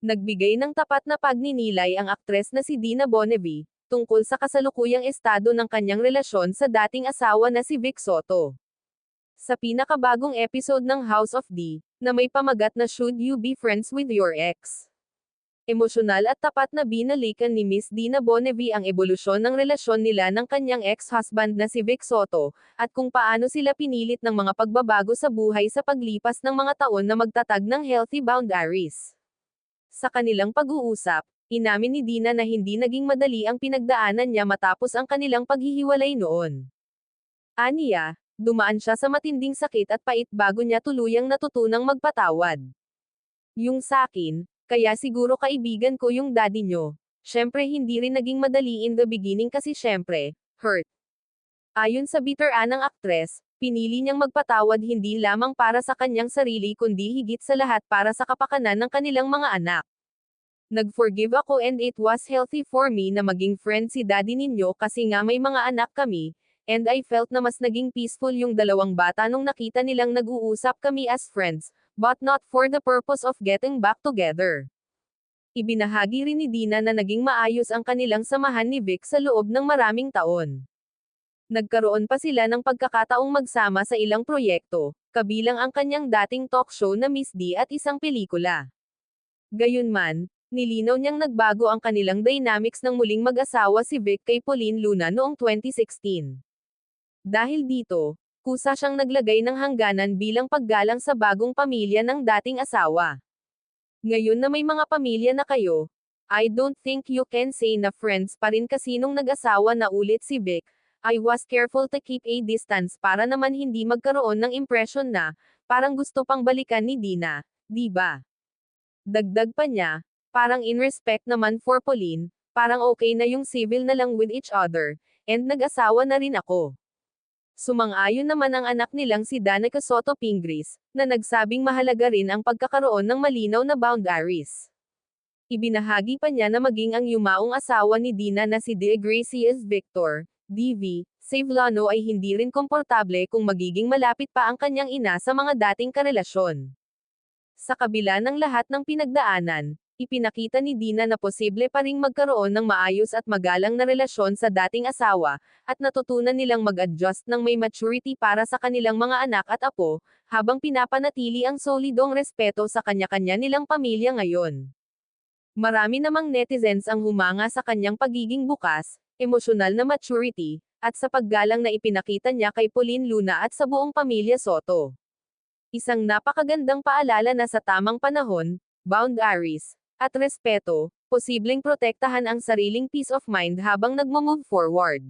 Nagbigay ng tapat na pagninilay ang aktres na si Dina Bonnevie, tungkol sa kasalukuyang estado ng kanyang relasyon sa dating asawa na si Vic Soto. Sa pinakabagong episode ng House of D, na may pamagat na Should You Be Friends with Your Ex? Emosyonal at tapat na binalikan ni Miss Dina Bonnevie ang ebolusyon ng relasyon nila ng kanyang ex-husband na si Vic Soto, at kung paano sila pinilit ng mga pagbabago sa buhay sa paglipas ng mga taon na magtatag ng healthy boundaries. Sa kanilang pag-uusap, inamin ni Dina na hindi naging madali ang pinagdaanan niya matapos ang kanilang paghihiwalay noon. Aniya, dumaan siya sa matinding sakit at pait bago niya tuluyang natutunang magpatawad. Yung sakin, kaya siguro kaibigan ko yung daddy nyo. Syempre hindi rin naging madali in the beginning kasi syempre, hurt. Ayon sa biteraan ng aktres, pinili niyang magpatawad hindi lamang para sa kanyang sarili kundi higit sa lahat para sa kapakanan ng kanilang mga anak. Nag-forgive ako and it was healthy for me na maging friend si daddy ninyo kasi nga may mga anak kami, and I felt na mas naging peaceful yung dalawang bata nung nakita nilang nag-uusap kami as friends, but not for the purpose of getting back together. Ibinahagi rin ni Dina na naging maayos ang kanilang samahan ni Vic sa loob ng maraming taon. Nagkaroon pa sila ng pagkakataong magsama sa ilang proyekto, kabilang ang kanyang dating talk show na Miss D at isang pelikula. Gayunman, nilinaw niyang nagbago ang kanilang dynamics nang muling mag-asawa si Vic kay Pauline Luna noong 2016. Dahil dito, kusa siyang naglagay ng hangganan bilang paggalang sa bagong pamilya ng dating asawa. Ngayon na may mga pamilya na kayo, I don't think you can say na friends pa rin kasi nung nag-asawa na ulit si Vic, I was careful to keep a distance para naman hindi magkaroon ng impression na, parang gusto pang balikan ni Dina, di ba? Dagdag pa niya, parang in respect naman for Pauline, parang okay na yung civil na lang with each other, and nag-asawa na rin ako. Sumang-ayon naman ang anak nilang si Danica Soto Pingris, na nagsabing mahalaga rin ang pagkakaroon ng malinaw na boundaries. Ibinahagi pa niya na maging ang yumaong asawa ni Dina na si De Gracias Victor, DV, Savlano ay hindi rin komportable kung magiging malapit pa ang kanyang ina sa mga dating karelasyon. Sa kabila ng lahat ng pinagdaanan, ipinakita ni Dina na posible pa ring magkaroon ng maayos at magalang na relasyon sa dating asawa, at natutunan nilang mag-adjust ng may maturity para sa kanilang mga anak at apo, habang pinapanatili ang solidong respeto sa kanya-kanya nilang pamilya ngayon. Marami namang netizens ang humanga sa kanyang pagiging bukas, emosyonal na maturity, at sa paggalang na ipinakita niya kay Pauline Luna at sa buong pamilya Soto. Isang napakagandang paalala na sa tamang panahon, boundaries, at respeto, posibleng protektahan ang sariling peace of mind habang nagmo-move forward.